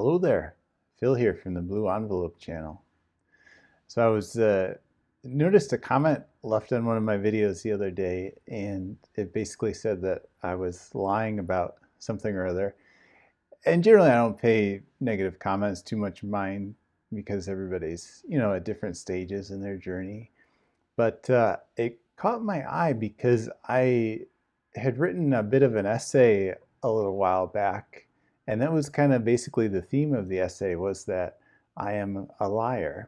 Hello there, Phil here from the Blue Envelope channel. So I was noticed a comment left on one of my videos the other day, and it basically said that I was lying about something or other. And generally, I don't pay negative comments too much mind because everybody's, at different stages in their journey. But it caught my eye because I had written a bit of an essay a little while back, and that was kind of basically the theme of the essay was that I am a liar.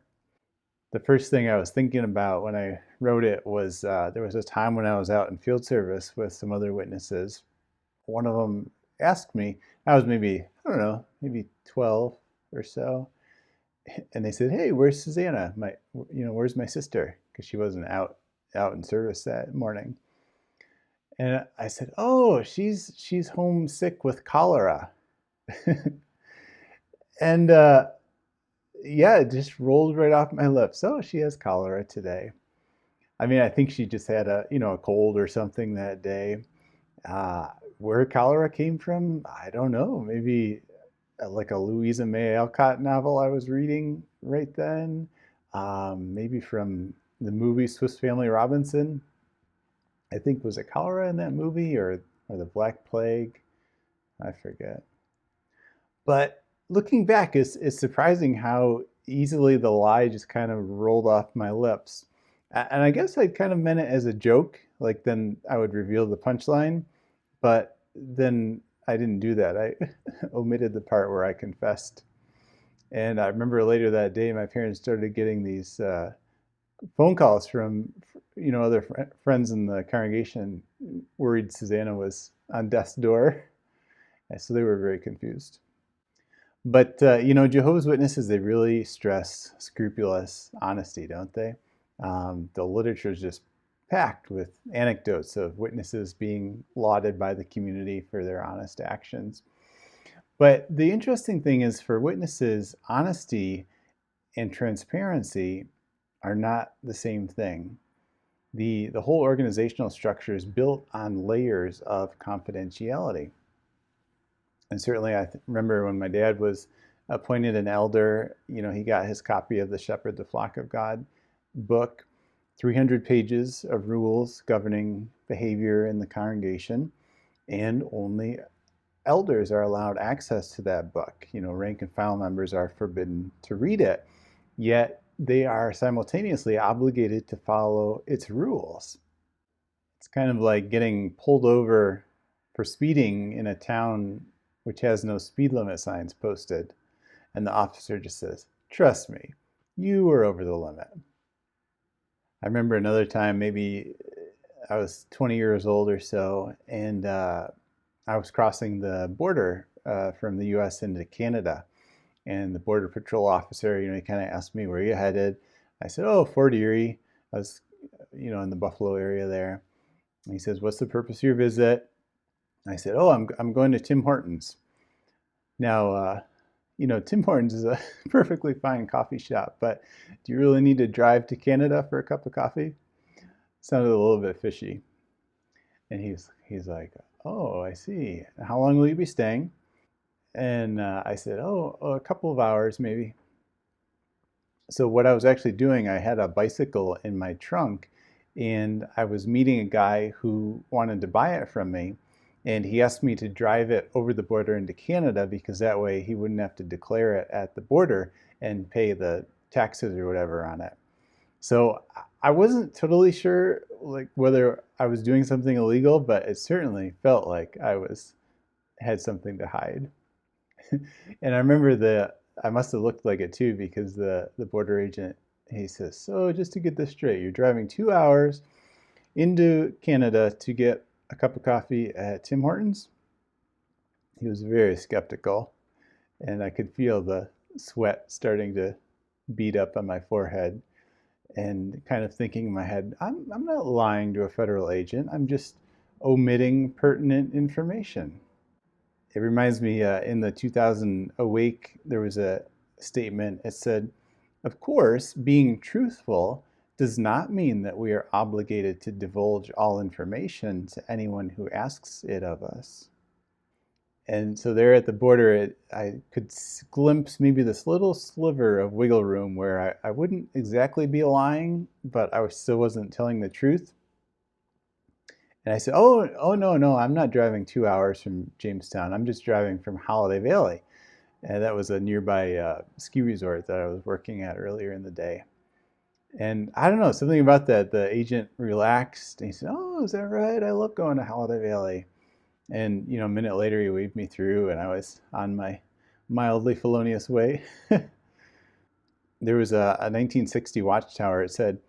The first thing I was thinking about when I wrote it was there was a time when I was out in field service with some other witnesses. One of them asked me, I was maybe, I don't know, maybe 12 or so, and they said, "Hey, where's Susanna? Where's my sister?" Because she wasn't out in service that morning. And I said, "Oh, she's home sick with cholera." And yeah, it just rolled right off my lips. Oh, she has cholera today. I mean, I think she just had a cold or something that day. Uh, where cholera came from, I don't know. Maybe like a Louisa May Alcott novel I was reading right then. Maybe from the movie Swiss Family Robinson. I think was it cholera in that movie or the Black Plague? I forget. But looking back, it's surprising how easily the lie just kind of rolled off my lips. And I guess I kind of meant it as a joke, like then I would reveal the punchline, but then I didn't do that. I omitted the part where I confessed. And I remember later that day, my parents started getting these phone calls from, other friends in the congregation, worried Susanna was on death's door. And so they were very confused. But Jehovah's Witnesses, they really stress scrupulous honesty, don't they? The literature is just packed with anecdotes of witnesses being lauded by the community for their honest actions. But the interesting thing is for witnesses, honesty and transparency are not the same thing. The whole organizational structure is built on layers of confidentiality. And certainly I remember when my dad was appointed an elder, he got his copy of the Shepherd the Flock of God book, 300 pages of rules governing behavior in the congregation, and only elders are allowed access to that book. Rank and file members are forbidden to read it, yet they are simultaneously obligated to follow its rules. It's kind of like getting pulled over for speeding in a town which has no speed limit signs posted, and the officer just says, "Trust me, you were over the limit." I remember another time, maybe I was 20 years old or so, and I was crossing the border from the US into Canada. And the Border Patrol officer, he kind of asked me, "Where are you headed?" I said, "Oh, Fort Erie." I was, in the Buffalo area there. And he says, "What's the purpose of your visit?" I said, "Oh, I'm going to Tim Hortons." Now, Tim Hortons is a perfectly fine coffee shop, but do you really need to drive to Canada for a cup of coffee? Sounded a little bit fishy. And he's like, "Oh, I see. How long will you be staying?" And I said, "Oh, a couple of hours maybe." So what I was actually doing, I had a bicycle in my trunk, and I was meeting a guy who wanted to buy it from me, and he asked me to drive it over the border into Canada because that way he wouldn't have to declare it at the border and pay the taxes or whatever on it. So I wasn't totally sure like whether I was doing something illegal, but it certainly felt like I had something to hide. And I remember I must have looked like it too because the border agent, he says, "So just to get this straight, you're driving 2 hours into Canada to get a cup of coffee at Tim Hortons?" He was very skeptical, and I could feel the sweat starting to bead up on my forehead and kind of thinking in my head, I'm not lying to a federal agent. I'm just omitting pertinent information. It reminds me in the 2000 Awake, there was a statement. It said, "Of course, being truthful does not mean that we are obligated to divulge all information to anyone who asks it of us." And so there at the border, I could glimpse maybe this little sliver of wiggle room where I wouldn't exactly be lying, but I still wasn't telling the truth. And I said, oh no, no, I'm not driving 2 hours from Jamestown. I'm just driving from Holiday Valley. And that was a nearby ski resort that I was working at earlier in the day. And I don't know, something about that. The agent relaxed and he said, "Oh, is that right? I love going to Holiday Valley." And, a minute later, he waved me through, and I was on my mildly felonious way. There was a 1960 watchtower. It said,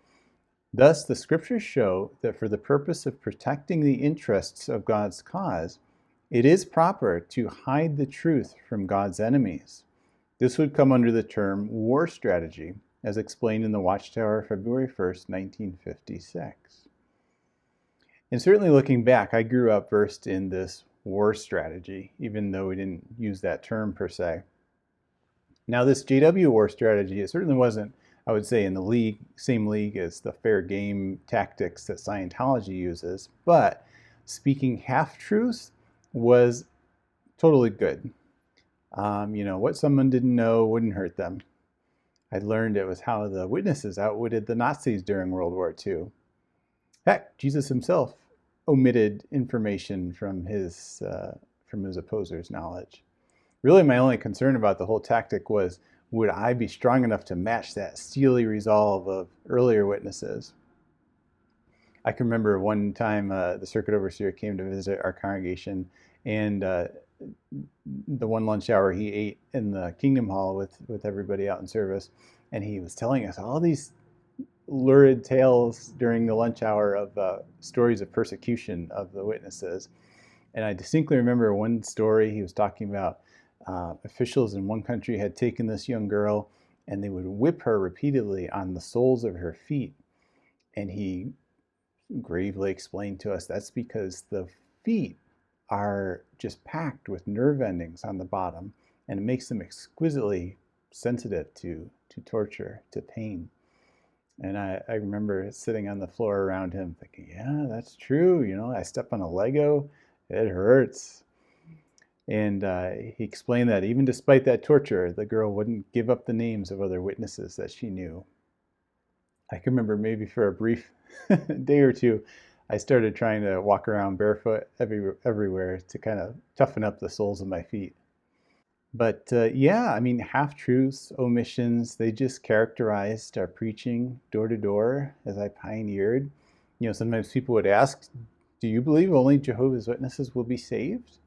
"Thus, the scriptures show that for the purpose of protecting the interests of God's cause, it is proper to hide the truth from God's enemies. This would come under the term war strategy, as explained in the Watchtower, February 1st, 1956. And certainly looking back, I grew up versed in this war strategy, even though we didn't use that term per se. Now, this JW war strategy, it certainly wasn't, I would say, in the same league as the fair game tactics that Scientology uses, but speaking half-truths was totally good. What someone didn't know wouldn't hurt them. I learned it was how the witnesses outwitted the Nazis during World War II. Heck, Jesus himself omitted information from his opposers' knowledge. Really, my only concern about the whole tactic was, would I be strong enough to match that steely resolve of earlier witnesses? I can remember one time the circuit overseer came to visit our congregation, and the one lunch hour he ate in the Kingdom Hall with everybody out in service, and he was telling us all these lurid tales during the lunch hour of stories of persecution of the witnesses. And I distinctly remember one story he was talking about. Officials in one country had taken this young girl and they would whip her repeatedly on the soles of her feet. And he gravely explained to us that's because the feet are just packed with nerve endings on the bottom, and it makes them exquisitely sensitive to torture, to pain. And I remember sitting on the floor around him thinking, yeah, that's true. I step on a Lego, it hurts. And he explained that even despite that torture, the girl wouldn't give up the names of other witnesses that she knew. I can remember maybe for a brief day or two, I started trying to walk around barefoot everywhere to kind of toughen up the soles of my feet. But yeah, I mean, half-truths, omissions, they just characterized our preaching door to door as I pioneered. Sometimes people would ask, do you believe only Jehovah's Witnesses will be saved?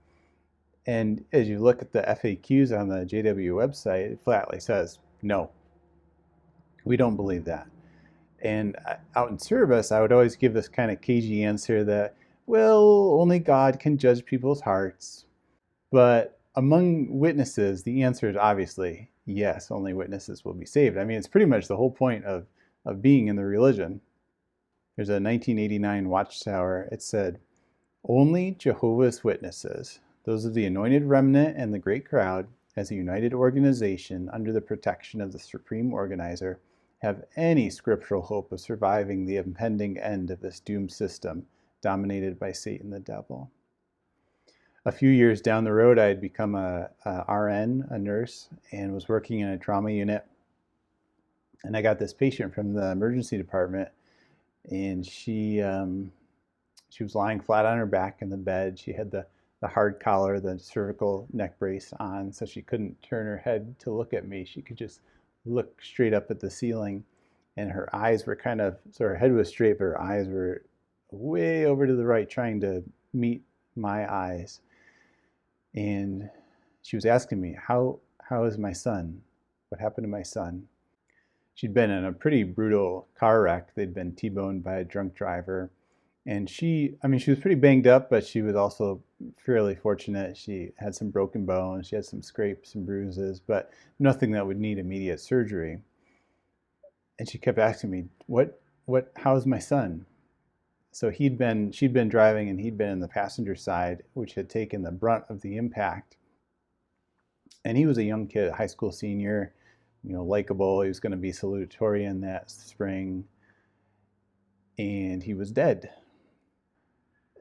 And as you look at the FAQs on the JW website, it flatly says, no, we don't believe that. And out in service, I would always give this kind of cagey answer that, well, only God can judge people's hearts. But among witnesses, the answer is obviously yes, only witnesses will be saved. I mean, it's pretty much the whole point of being in the religion. There's a 1989 Watchtower. It said, only Jehovah's Witnesses, those of the anointed remnant and the great crowd, as a united organization under the protection of the supreme organizer, have any scriptural hope of surviving the impending end of this doomed system dominated by Satan the devil. A few years down the road, I had become a RN, a nurse, and was working in a trauma unit. And I got this patient from the emergency department, and she was lying flat on her back in the bed. She had the hard collar, the cervical neck brace on, so she couldn't turn her head to look at me. She could just look straight up at the ceiling, and her eyes were so her head was straight, but her eyes were way over to the right, trying to meet my eyes. And she was asking me, how is my son? What happened to my son? She'd been in a pretty brutal car wreck. They'd been T-boned by a drunk driver. And she was pretty banged up, but she was also fairly fortunate. She had some broken bones, she had some scrapes and bruises, but nothing that would need immediate surgery. And she kept asking me, how's my son? So she'd been driving and he'd been in the passenger side, which had taken the brunt of the impact. And he was a young kid, a high school senior, likable. He was going to be salutatorian that spring. And he was dead.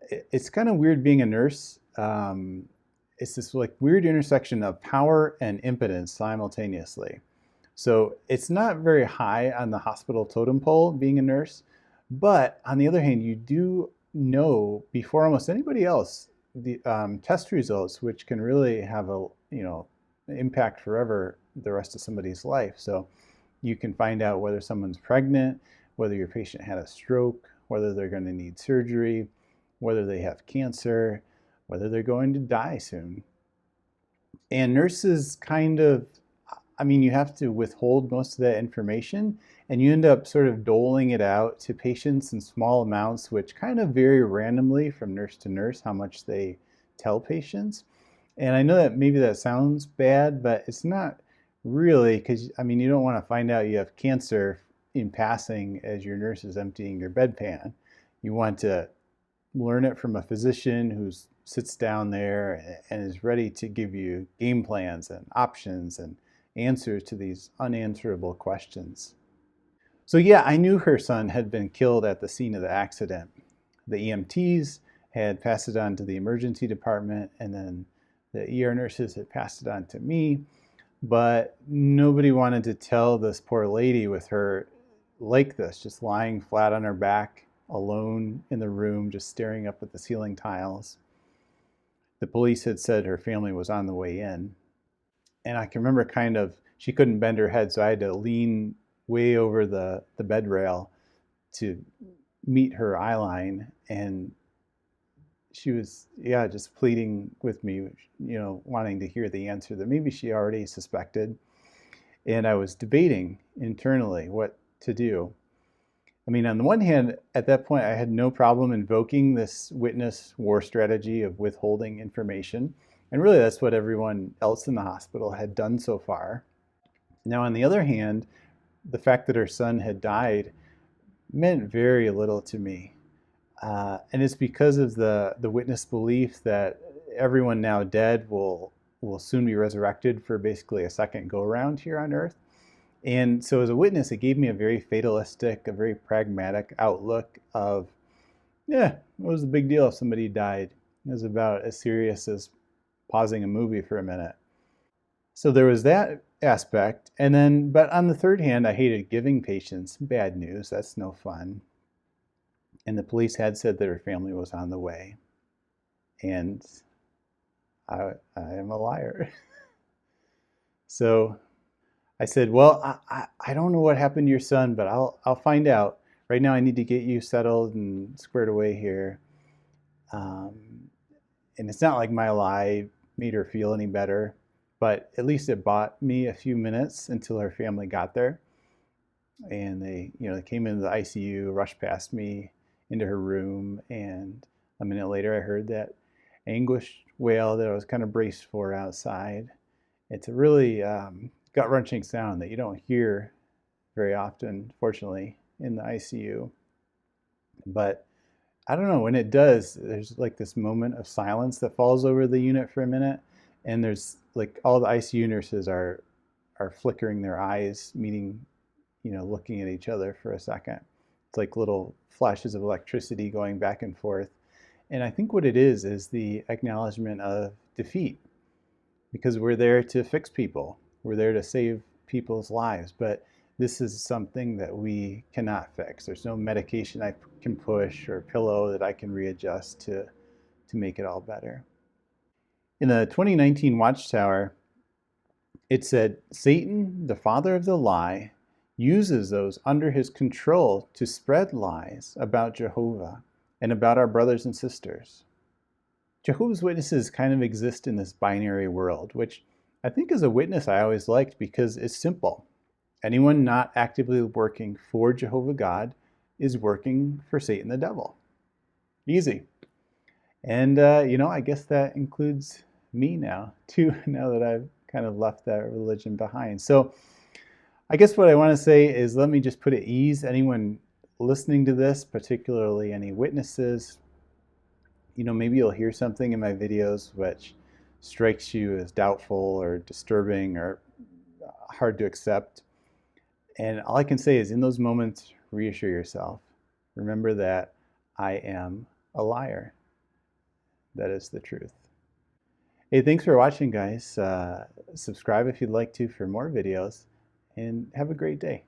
It's kind of weird being a nurse. it's this like weird intersection of power and impotence simultaneously. So it's not very high on the hospital totem pole being a nurse, but on the other hand, you do know before almost anybody else the test results, which can really have a impact forever the rest of somebody's life. So you can find out whether someone's pregnant, whether your patient had a stroke, whether they're going to need surgery, whether they have cancer, whether they're going to die soon. And nurses kind of, I mean, you have to withhold most of that information and you end up sort of doling it out to patients in small amounts, which kind of vary randomly from nurse to nurse how much they tell patients. And I know that maybe that sounds bad, but it's not really, because I mean, you don't want to find out you have cancer in passing as your nurse is emptying your bedpan. You want to learn it from a physician who sits down there and is ready to give you game plans and options and answers to these unanswerable questions. So yeah, I knew her son had been killed at the scene of the accident. The EMTs had passed it on to the emergency department, and then the ER nurses had passed it on to me, but nobody wanted to tell this poor lady with her like this, just lying flat on her back, alone in the room, just staring up at the ceiling tiles. The police had said her family was on the way in. And I can remember kind of, she couldn't bend her head, so I had to lean way over the bed rail to meet her eye line. And she was, yeah, just pleading with me, wanting to hear the answer that maybe she already suspected. And I was debating internally what to do. I mean, on the one hand, at that point, I had no problem invoking this witness war strategy of withholding information. And really, that's what everyone else in the hospital had done so far. Now, on the other hand, the fact that her son had died meant very little to me. And it's because of the witness belief that everyone now dead will soon be resurrected for basically a second go around here on earth. And so as a witness, it gave me a very fatalistic, a very pragmatic outlook of, yeah, what was the big deal if somebody died? It was about as serious as pausing a movie for a minute. So there was that aspect. And then, but on the third hand, I hated giving patients bad news. That's no fun. And the police had said that her family was on the way. And I am a liar. So I said, well, I don't know what happened to your son, but I'll find out. Right now I need to get you settled and squared away here. And it's not like my lie made her feel any better, but at least it bought me a few minutes until her family got there. And they came into the ICU, rushed past me into her room, and a minute later I heard that anguished wail that I was kind of braced for outside. It's a really gut-wrenching sound that you don't hear very often, fortunately, in the ICU. But I don't know, when it does, there's like this moment of silence that falls over the unit for a minute, and there's like all the ICU nurses are flickering their eyes, meaning, looking at each other for a second. It's like little flashes of electricity going back and forth. And I think what it is the acknowledgement of defeat, because we're there to fix people. We're there to save people's lives, but this is something that we cannot fix. There's no medication I can push or pillow that I can readjust to make it all better. In the 2019 Watchtower, it said, Satan, the father of the lie, uses those under his control to spread lies about Jehovah and about our brothers and sisters. Jehovah's Witnesses kind of exist in this binary world, which I think as a witness I always liked because it's simple. Anyone not actively working for Jehovah God is working for Satan the devil. Easy. And, I guess that includes me now, too, now that I've kind of left that religion behind. So I guess what I want to say is let me just put at ease anyone listening to this, particularly any witnesses. Maybe you'll hear something in my videos which strikes you as doubtful or disturbing or hard to accept. And all I can say is in those moments, reassure yourself. Remember that I am a liar. That is the truth. Hey, thanks for watching, guys. Subscribe if you'd like to for more videos, and have a great day.